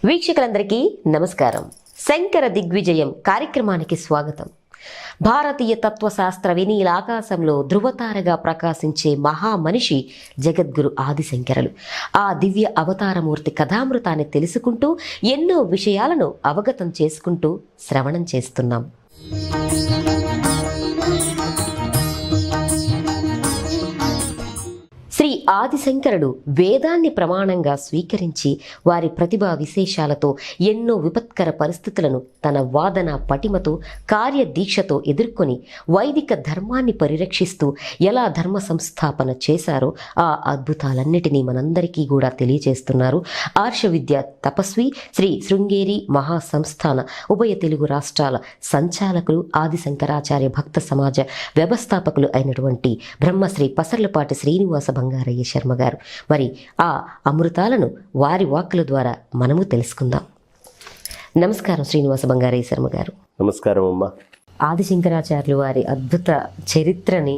వీక్షకులందరికీ నమస్కారం. శంకర దిగ్విజయం కార్యక్రమానికి స్వాగతం. భారతీయ తత్వశాస్త్ర వినీల ఆకాశంలో ధృవతారగా ప్రకాశించే మహామనిషి జగద్గురు ఆదిశంకరులు. ఆ దివ్య అవతారమూర్తి కథామృతాన్ని తెలుసుకుంటూ ఎన్నో విషయాలను అవగతం చేసుకుంటూ శ్రవణం చేస్తున్నాం. శ్రీ ఆదిశంకరుడు వేదాన్ని ప్రమాణంగా స్వీకరించి వారి ప్రతిభా విశేషాలతో ఎన్నో విపత్కర పరిస్థితులను తన వాదన పటిమతో కార్యదీక్షతో ఎదుర్కొని వైదిక ధర్మాన్ని పరిరక్షిస్తూ ఎలా ధర్మ సంస్థాపన చేశారో ఆ అద్భుతాలన్నిటినీ మనందరికీ కూడా తెలియజేస్తున్నారు ఆర్ష విద్య తపస్వి శ్రీ శృంగేరి మహాసంస్థాన ఉభయ తెలుగు రాష్ట్రాల సంచాలకులు ఆదిశంకరాచార్య భక్త సమాజ వ్యవస్థాపకులు అయినటువంటి బ్రహ్మశ్రీ పసర్లపాటి శ్రీనివాస బంగారయ్య శర్మ గారు. మరి ఆ అమృతాలను వారి వాక్కుల ద్వారా మనము తెలుసుకుందాం. నమస్కారం శ్రీనివాస బంగారయ్య శర్మ గారు. నమస్కారం అమ్మా. ఆదిశంకరాచార్యులు వారి అద్భుత చరిత్రని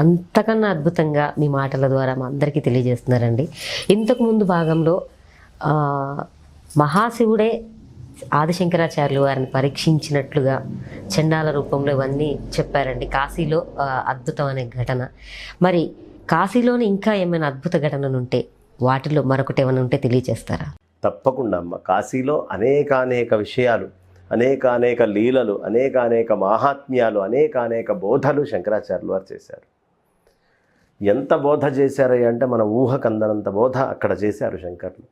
అంతకన్నా అద్భుతంగా మీ మాటల ద్వారా మా అందరికీ తెలియజేస్తున్నారండి. ఇంతకుముందు భాగంలో మహాశివుడే ఆదిశంకరాచార్యులు వారిని పరీక్షించినట్లుగా చండాల రూపంలో ఇవన్నీ చెప్పారండి. కాశీలో అద్భుతం అనే ఘటన. మరి కాశీలోని ఇంకా ఏమైనా అద్భుత ఘటనలు ఉంటే వాటిలో మరొకటి ఏమైనా ఉంటే తెలియజేస్తారా? తప్పకుండా అమ్మ. కాశీలో అనేక విషయాలు, అనేక లీలలు, అనేక మాహాత్మ్యాలు, అనేక బోధలు శంకరాచార్యులు వారు చేశారు. ఎంత బోధ చేశారు అంటే మన ఊహకందనంత బోధ అక్కడ చేశారు శంకర్లు.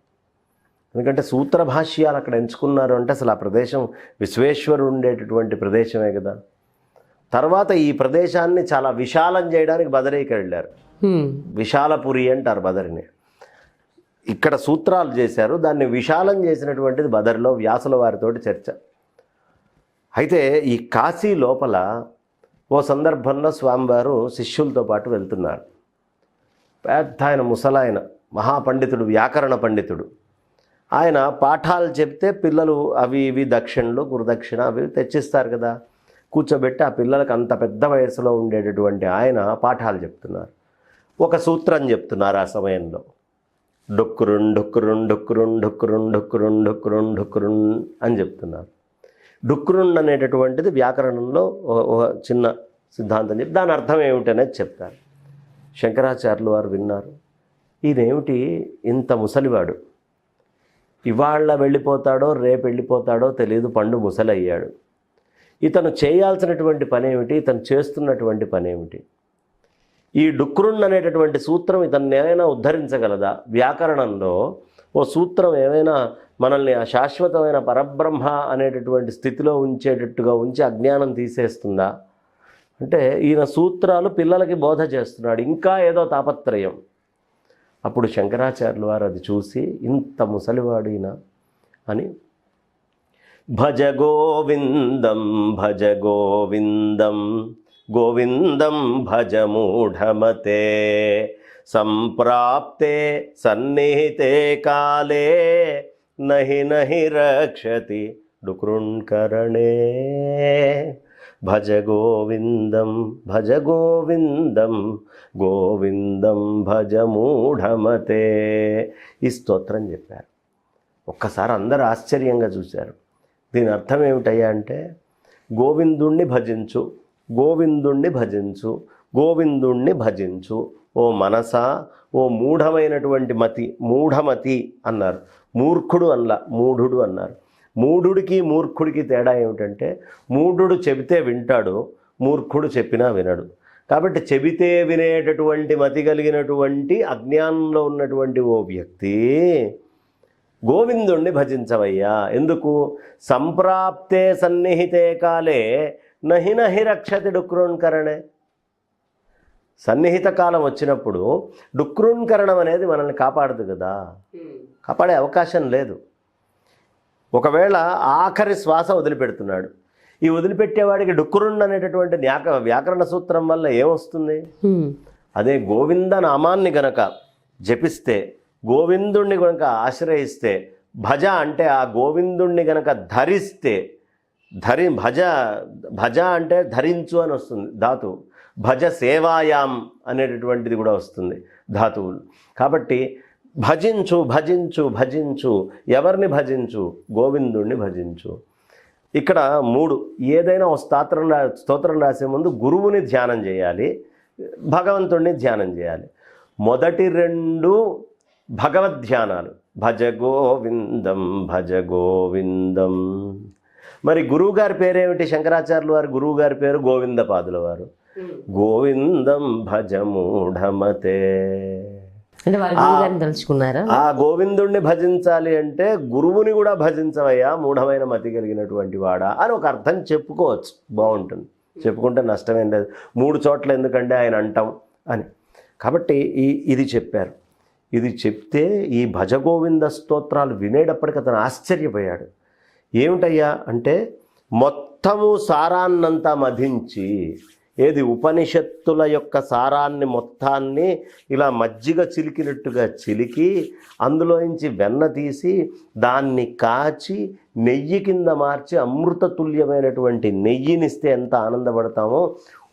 ఎందుకంటే సూత్ర భాష్యాలు అక్కడ ఎంచుకున్నారు అంటే అసలు ఆ ప్రదేశం విశ్వేశ్వరుడు ఉండేటటువంటి ప్రదేశమే కదా. తర్వాత ఈ ప్రదేశాన్ని చాలా విశాలం చేయడానికి బదరీకి వెళ్ళారు. విశాలపురి అంటారు బదరిని. ఇక్కడ సూత్రాలు చేశారు, దాన్ని విశాలం చేసినటువంటిది బదరిలో వ్యాసుల వారితోటి చర్చ. అయితే ఈ కాశీ లోపల ఓ సందర్భంలో స్వామివారు శిష్యులతో పాటు వెళ్తున్నారు. పెద్ద ఆయన ముసలాయన మహాపండితుడు, వ్యాకరణ పండితుడు. ఆయన పాఠాలు చెప్తే పిల్లలు అవి ఇవి దక్షిణలు గురుదక్షిణ అవి తెచ్చిస్తారు కదా. కూర్చోబెట్టి ఆ పిల్లలకు అంత పెద్ద వయసులో ఉండేటటువంటి ఆయన పాఠాలు చెప్తున్నారు. ఒక సూత్రం చెప్తున్నారు ఆ సమయంలో. డొక్కురున్ డొక్కురున్ డొక్కురున్ డొక్కురున్ డొక్కురున్ డొక్కురున్ డొక్కురున్ అని చెప్తున్నారు. డొక్కురున్ అనేటటువంటిది వ్యాకరణంలో ఒక చిన్న సిద్ధాంతం చెప్పి దాని అర్థం ఏమిటనేది చెప్తారు. శంకరాచార్యులు వారు విన్నారు. ఈయనేమిటి ఇంత ముసలివాడు, ఇవాళ వెళ్ళిపోతాడో రేపు వెళ్ళిపోతాడో తెలియదు, పండు ముసలయ్యాడు. ఇతను చేయాల్సినటువంటి పని ఏమిటి, ఇతను చేస్తున్నటువంటి పని ఏమిటి? ఈ డుక్రుణ్ అనేటటువంటి సూత్రం ఇతన్ని ఏమైనా ఉద్ధరించగలదా? వ్యాకరణంలో ఓ సూత్రం ఏమైనా మనల్ని ఆ శాశ్వతమైన పరబ్రహ్మ అనేటటువంటి స్థితిలో ఉంచేటట్టుగా ఉంచి అజ్ఞానం తీసేస్తుందా అంటే ఈయన సూత్రాలు పిల్లలకి బోధ చేస్తున్నాడు, ఇంకా ఏదో తాపత్రయం. అప్పుడు శంకరాచార్యులు వారు అది చూసి ఇంత ముసలివాడు ఈయన అని భజ గోవిందం భజ గోవిందం గోవిందం భజ మూఢమతే సంప్రాప్తే సన్నిహితే కాలే నహి నహి రక్షతి డుకృణ్కరణే భజ గోవిందం భజ గోవిందం గోవిందం భజ మూఢమతే ఈ స్తోత్రం చెప్పారు. ఒక్కసారి అందరూ ఆశ్చర్యంగా చూశారు. దీని అర్థం ఏమిటయ్యా అంటే గోవిందుణ్ణి భజించు, గోవిందుణ్ణి భజించు, గోవిందుణ్ణి భజించు ఓ మనసా, ఓ మూఢమైనటువంటి మతి. మూఢమతి అన్నారు, మూర్ఖుడు అన్లా, మూఢుడు అన్నారు. మూఢుడికి మూర్ఖుడికి తేడా ఏమిటంటే మూఢుడు చెబితే వింటాడు, మూర్ఖుడు చెప్పినా వినడు. కాబట్టి చెబితే వినేటటువంటి మతి కలిగినటువంటి అజ్ఞానంలో ఉన్నటువంటి ఓ వ్యక్తి గోవిందుణ్ణి భజించవయ్యా. ఎందుకు? సంప్రాప్తే సన్నిహితే కాలే నహి నహి రక్షతి డుక్రోణ్కరణే. సన్నిహిత కాలం వచ్చినప్పుడు డుక్రోణ్కరణం అనేది మనల్ని కాపాడదు కదా, కాపాడే అవకాశం లేదు. ఒకవేళ ఆఖరి శ్వాస వదిలిపెడుతున్నాడు, ఈ వదిలిపెట్టేవాడికి డుక్రుణ్ అనేటటువంటి వ్యాకరణ సూత్రం వల్ల ఏమొస్తుంది? అదే గోవింద నామాన్ని గనక జపిస్తే, గోవిందుణ్ణి గనక ఆశ్రయిస్తే, భజ అంటే ఆ గోవిందుణ్ణి గనక ధరిస్తే, భజ అంటే ధరించు అని వస్తుంది ధాతువు. భజ సేవాయాం అనేటటువంటిది కూడా వస్తుంది ధాతువులు. కాబట్టి భజించు భజించు భజించు. ఎవరిని భజించు? గోవిందుణ్ణి భజించు. ఇక్కడ 3, ఏదైనా ఒక స్తోత్రం రాసే ముందు గురువుని ధ్యానం చేయాలి, భగవంతుణ్ణి ధ్యానం చేయాలి. మొదటి 2 భగవద్ధ్యానాలు, భజ గోవిందం భజ గోవిందం. మరి గురువు గారి పేరేమిటి? శంకరాచార్యుల వారి గురువు గారి పేరు గోవిందపాదుల వారు. గోవిందం భజ మూఢమతే. అంటే వారి గురువు గారిని తలుచుకున్నారా? ఆ గోవిందుణ్ణి భజించాలి అంటే గురువుని కూడా భజించవయ్యా మూఢమైన మతి కలిగినటువంటి వాడా అని ఒక అర్థం చెప్పుకోవచ్చు, బాగుంటుంది. చెప్పుకుంటే నష్టమేం లేదు. 3 చోట్ల ఎందుకంటే ఆయన అంటాం అని. కాబట్టి ఇది చెప్పారు. ఇది చెప్తే ఈ భజగోవింద స్తోత్రాలు వినేటప్పటికి అతను ఆశ్చర్యపోయాడు. ఏమిటయ్యా అంటే మొత్తము సారాన్నంతా మధించి, ఏది ఉపనిషత్తుల యొక్క సారాన్ని మొత్తాన్ని ఇలా మజ్జిగ చిలికినట్టుగా చిలికి అందులోంచి వెన్న తీసి దాన్ని కాచి నెయ్యి కింద మార్చి అమృతతుల్యమైనటువంటి నెయ్యినిస్తే ఎంత ఆనందపడతామో,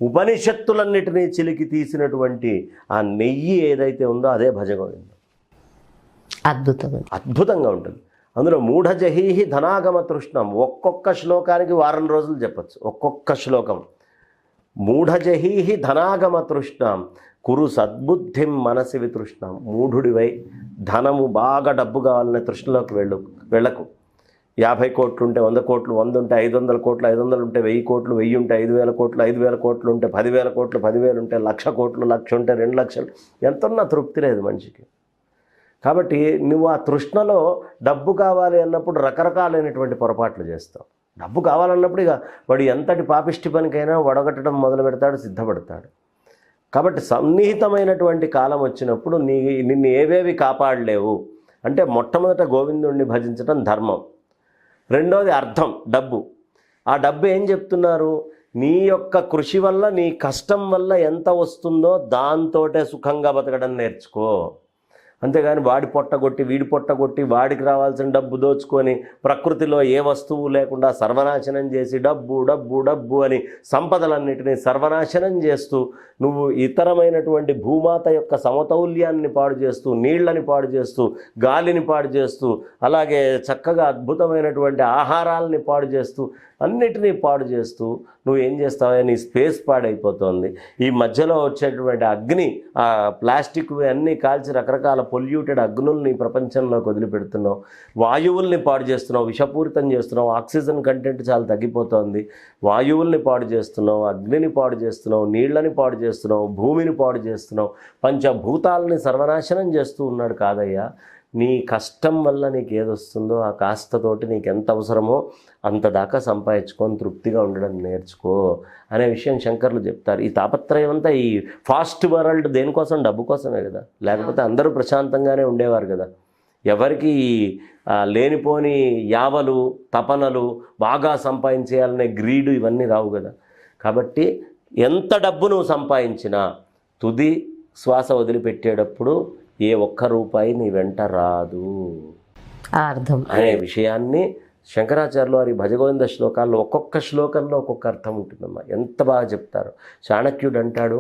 ఉపనిషత్తులన్నిటినీ చిలికి తీసినటువంటి ఆ నెయ్యి ఏదైతే ఉందో అదే భజగోవిందం. అద్భుతంగా ఉంటుంది. అందులో మూఢజహీహి ధనాగమ తృష్ణం. ఒక్కొక్క శ్లోకానికి వారం రోజులు చెప్పచ్చు. ఒక్కొక్క శ్లోకం. మూఢజహీహి ధనాగమ తృష్ణం కురు సద్బుద్ధిం మనసి వితృష్ణం. మూఢుడివై ధనము బాగా డబ్బు కావాలనే తృష్ణలోకి వెళ్ళకు. 50 కోట్లు ఉంటే 100 కోట్లు, 100 ఉంటే 500 కోట్లు, 500 ఉంటే 1000 కోట్లు, 1000 ఉంటే 5000 కోట్లు, 5000 కోట్లు ఉంటే 10,000 కోట్లు, 10,000 ఉంటే 1,00,000 కోట్లు, 1,00,000 ఉంటే 2 లక్షలు. ఎంతన్నా తృప్తి లేదు మనిషికి. కాబట్టి నువ్వు ఆ తృష్ణలో డబ్బు కావాలి అన్నప్పుడు రకరకాలైనటువంటి పొరపాట్లు చేస్తావు. డబ్బు కావాలన్నప్పుడు ఇక వాడు ఎంతటి పాపిష్టి పనికైనా వడగట్టడం మొదలు పెడతాడు, సిద్ధపడతాడు. కాబట్టి సన్నిహితమైనటువంటి కాలం వచ్చినప్పుడు నిన్ను ఏవేవి కాపాడలేవు అంటే మొట్టమొదట గోవిందుణ్ణి భజించడం ధర్మం. రెండోది అర్థం, డబ్బు. ఆ డబ్బు ఏం చెప్తున్నారు? నీ యొక్క కృషి వల్ల, నీ కష్టం వల్ల ఎంత వస్తుందో దాంతోటే సుఖంగా బతకడం నేర్చుకో. అంతేగాని వాడి పొట్టగొట్టి వీడి పొట్టగొట్టి వాడికి రావాల్సిన డబ్బు దోచుకొని ప్రకృతిలో ఏ వస్తువు లేకుండా సర్వనాశనం చేసి డబ్బు డబ్బు డబ్బు అని సంపదలన్నిటినీ సర్వనాశనం చేస్తూ నువ్వు ఇతరమైనటువంటి భూమాత యొక్క సమతౌల్యాన్ని పాడు చేస్తూ, నీళ్లని పాడు చేస్తూ, గాలిని పాడు చేస్తూ, అలాగే చక్కగా అద్భుతమైనటువంటి ఆహారాలని పాడు చేస్తూ, అన్నిటినీ పాడు చేస్తూ నువ్వు ఏం చేస్తావో నీ స్పేస్ పాడైపోతుంది. ఈ మధ్యలో వచ్చేటువంటి అగ్ని, ఆ ప్లాస్టిక్ అన్నీ కాల్చి రకరకాల పొల్యూటెడ్ అగ్నుల్ని ప్రపంచంలోకి వదిలిపెడుతున్నావు. వాయువుల్ని పాడు చేస్తున్నావు, విషపూరితం చేస్తున్నావు. ఆక్సిజన్ కంటెంట్ చాలా తగ్గిపోతుంది. వాయువుల్ని పాడు చేస్తున్నావు, అగ్నిని పాడు చేస్తున్నావు, నీళ్లని పాడు చేస్తున్నావు, భూమిని పాడు చేస్తున్నావు, పంచభూతాలని సర్వనాశనం చేస్తూ ఉన్నాడు. కాదయ్యా, నీ కష్టం వల్ల నీకు ఏదొస్తుందో ఆ కాస్తతోటి నీకు ఎంత అవసరమో అంత దాకా సంపాదించుకొని తృప్తిగా ఉండడం నేర్చుకో అనే విషయం శంకర్లు చెప్తారు. ఈ తాపత్రయం అంతా ఈ ఫాస్ట్ వరల్డ్ దేనికోసం? డబ్బు కోసమే కదా. లేకపోతే అందరూ ప్రశాంతంగానే ఉండేవారు కదా. ఎవరికి లేనిపోని యావలు, తపనలు, బాగా సంపాదించేయాలనే గ్రీడు ఇవన్నీ రావు కదా. కాబట్టి ఎంత డబ్బు నువ్వు సంపాదించినా తుది శ్వాస వదిలిపెట్టేటప్పుడు ఏ ఒక్క రూపాయి నీ వెంట రాదు అర్థం అనే విషయాన్ని శంకరాచార్యులు వారి భజగోవింద శ్లోకాల్లో ఒక్కొక్క శ్లోకంలో ఒక్కొక్క అర్థం ఉంటుందమ్మా. ఎంత బాగా చెప్తారు. చాణక్యుడు అంటాడు,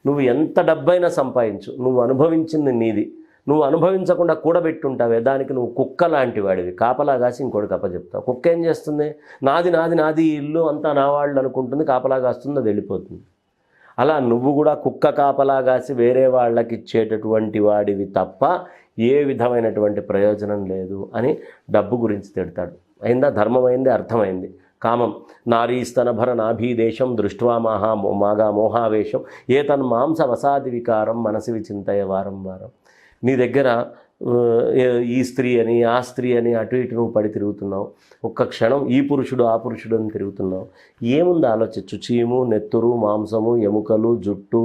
నువ్వు ఎంత డబ్బైనా సంపాదించు, నువ్వు అనుభవించింది నీది. నువ్వు అనుభవించకుండా కూడబెట్టుంటావే దానికి నువ్వు కుక్క లాంటి వాడివి. కాపలా కాసి ఇంకోటి చెప్తావు. కుక్క ఏం చేస్తుంది? నాది నాది నాది ఇల్లు అంతా నా వాళ్ళు అనుకుంటుంది, కాపలా కాస్తుంది, అది వెళ్ళిపోతుంది. అలా నువ్వు కూడా కుక్క కాపలా కాసి వేరే వాళ్ళకి ఇచ్చేటటువంటి వాడివి తప్ప ఏ విధమైనటువంటి ప్రయోజనం లేదు అని డబ్బు గురించి తిడతాడు. అయిందా? ధర్మమైంది, అర్థమైంది. కామం, నారీస్తనభర నాభీదేశం దృష్ట్వా మాగా మోహావేశం ఏతన్మాంస వసాది వికారం మనసి విచింతయ వారం వారం. నీ దగ్గర ఈ స్త్రీ అని ఆ స్త్రీ అని అటు ఇటు నువ్వు పడి తిరుగుతున్నావు. ఒక్క క్షణం ఈ పురుషుడు ఆ పురుషుడు అని తిరుగుతున్నావు. ఏముంది ఆలోచించు. చీము, నెత్తురు, మాంసము, ఎముకలు, జుట్టు,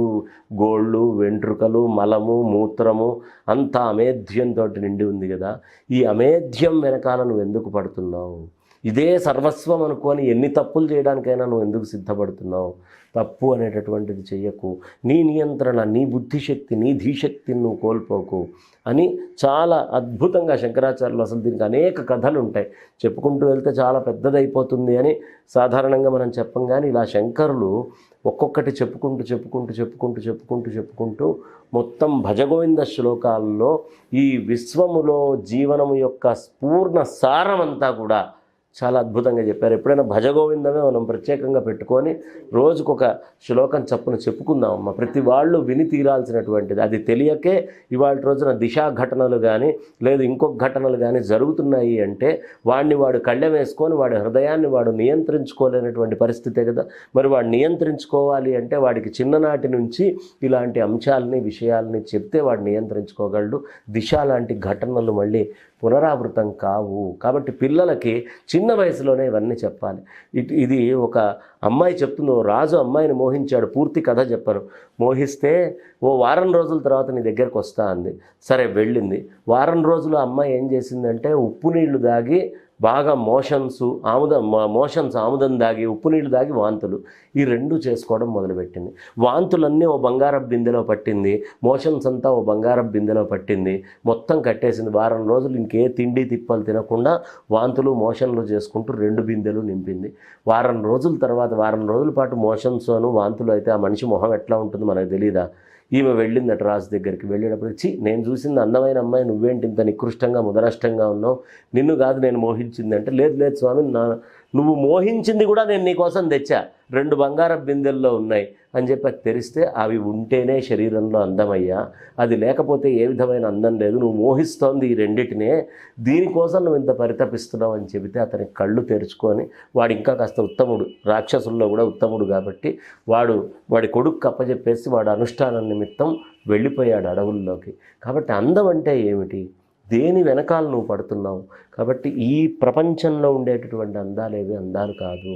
గోళ్ళు, వెంట్రుకలు, మలము, మూత్రము అంతా అమేధ్యంతో నిండి ఉంది కదా. ఈ అమేధ్యం వెనకాల నువ్వు ఎందుకు పడుతున్నావు? ఇదే సర్వస్వం అనుకొని ఎన్ని తప్పులు చేయడానికైనా నువ్వు ఎందుకు సిద్ధపడుతున్నావు? తప్పు అనేటటువంటిది చెయ్యకు, నీ నియంత్రణ, నీ బుద్ధిశక్తి, నీ ధీశక్తిని నువ్వు కోల్పోకు అని చాలా అద్భుతంగా శంకరాచార్యులు, అసలు దీనికి అనేక కథలు ఉంటాయి, చెప్పుకుంటూ వెళ్తే చాలా పెద్దదైపోతుంది అని సాధారణంగా మనం చెప్పం. కానీ ఇలా శంకరులు ఒక్కొక్కటి చెప్పుకుంటూ మొత్తం భజగోవింద శ్లోకాల్లో ఈ విశ్వములో జీవనము యొక్క పూర్ణ సారమంతా కూడా చాలా అద్భుతంగా చెప్పారు. ఎప్పుడైనా భజగోవిందమే మనం ప్రత్యేకంగా పెట్టుకొని రోజుకొక శ్లోకం చప్పున చెప్పుకుందామమ్మా. ప్రతి వాళ్ళు విని తీరాల్సినటువంటిది. అది తెలియకే ఇవాళ రోజున దిశా ఘటనలు కానీ లేదు ఇంకొక ఘటనలు కానీ జరుగుతున్నాయి అంటే వాడు కళ్ళెం వేసుకొని వాడి హృదయాన్ని వాడు నియంత్రించుకోలేనటువంటి పరిస్థితే కదా. మరి వాడు నియంత్రించుకోవాలి అంటే వాడికి చిన్ననాటి నుంచి ఇలాంటి అంశాలని విషయాలని చెప్తే వాడు నియంత్రించుకోగలడు. దిశ లాంటి ఘటనలు మళ్ళీ పునరావృతం కావు. కాబట్టి పిల్లలకి చిన్న వయసులోనే ఇవన్నీ చెప్పాలి. ఇది ఒక అమ్మాయి చెప్తుంది, ఓ రాజు అమ్మాయిని మోహించాడు. పూర్తి కథ చెప్పను. మోహిస్తే ఓ వారం రోజుల తర్వాత నీ దగ్గరకు వస్తా అంది. సరే వెళ్ళింది. వారం రోజులు అమ్మాయి ఏం చేసిందంటే ఉప్పు నీళ్లు దాగి బాగా మోషన్స్ ఆముదం దాగి ఉప్పు నీళ్లు దాగి వాంతులు, ఈ రెండు చేసుకోవడం మొదలుపెట్టింది. వాంతులన్నీ ఓ బంగారపు బిందెలో పట్టింది, మోషన్స్ అంతా ఓ బంగారపు బిందెలో పట్టింది, మొత్తం కట్టేసింది. వారం రోజులు ఇంకే తిండి తిప్పలు తినకుండా వాంతులు మోషన్లు చేసుకుంటూ 2 బిందెలు నింపింది. వారం రోజుల పాటు మోషన్స్ వాంతులు అయితే ఆ మనిషి మొహం ఎట్లా ఉంటుందో మనకు తెలీదా? ఈమె వెళ్ళిందట రాజు దగ్గరికి. వెళ్ళేటప్పుడు నేను చూసింది అందమైన అమ్మాయి, నువ్వేంటి ఇంత నికృష్టంగా ముదనష్టంగా ఉన్నావు, నిన్ను కాదు నేను మోహించింది అంటే, లేదు స్వామి, నువ్వు మోహించింది కూడా నేను నీకోసం తెచ్చా, 2 బంగారపు బిందెల్లో ఉన్నాయి అని చెప్పి తెరిస్తే అవి ఉంటేనే శరీరంలో అందమయ్యా, అది లేకపోతే ఏ విధమైన అందం లేదు, నువ్వు మోహిస్తోంది ఈ రెండిటినే, దీనికోసం నువ్వు ఇంత పరితపిస్తున్నావు అని చెబితే అతని కళ్ళు తెరుచుకొని వాడు ఇంకా కాస్త ఉత్తముడు, రాక్షసుల్లో కూడా ఉత్తముడు కాబట్టి వాడి కొడుకు అప్పచెప్పేసి వాడు అనుష్ఠానం నిమిత్తం వెళ్ళిపోయాడు అడవుల్లోకి. కాబట్టి అందం అంటే ఏమిటి? దేని వెనకాల నువ్వు పడుతున్నావు? కాబట్టి ఈ ప్రపంచంలో ఉండేటటువంటి అందాలేవి అందాలు కాదు,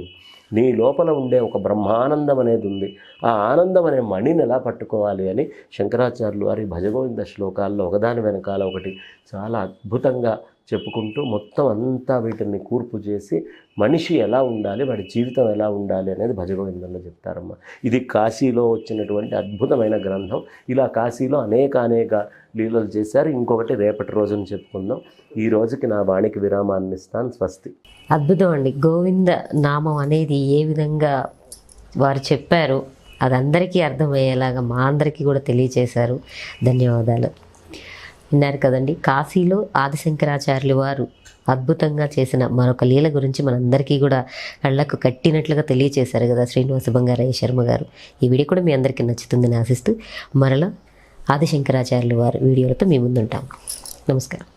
నీ లోపల ఉండే ఒక బ్రహ్మానందం అనేది ఉంది. ఆ ఆనందం అనే మణిని ఎలా పట్టుకోవాలి అని శంకరాచార్యులు వారి భజగోవింద శ్లోకాల్లో ఒకదాని వెనకాల ఒకటి చాలా అద్భుతంగా చెప్పుకుంటూ మొత్తం అంతా వీటిని కూర్పు చేసి మనిషి ఎలా ఉండాలి, వాడి జీవితం ఎలా ఉండాలి అనేది భజగోవిందంలో చెప్తారమ్మా. ఇది కాశీలో వచ్చినటువంటి అద్భుతమైన గ్రంథం. ఇలా కాశీలో అనేక లీలలు చేశారు. ఇంకొకటి రేపటి రోజున చెప్పుకుందాం. ఈ రోజుకి నా వాణికి విరామాన్ని ఇస్తాను. స్వస్తి. అద్భుతం అండి. గోవింద నామం అనేది ఏ విధంగా వారు చెప్పారు అది అందరికీ అర్థమయ్యేలాగా మా అందరికీ కూడా తెలియచేశారు. ధన్యవాదాలు. విన్నారు కదండి, కాశీలో ఆదిశంకరాచార్యులు వారు అద్భుతంగా చేసిన మరొక లీల గురించి మనందరికీ కూడా కళ్ళకు కట్టినట్లుగా తెలియచేశారు కదా శ్రీనివాస బంగారయ్య శర్మ గారు. ఈ వీడియో కూడా మీ అందరికీ నచ్చుతుందని ఆశిస్తూ మరలా ఆదిశంకరాచార్యులు వారు వీడియోలతో మీ ముందుంటాం. నమస్కారం.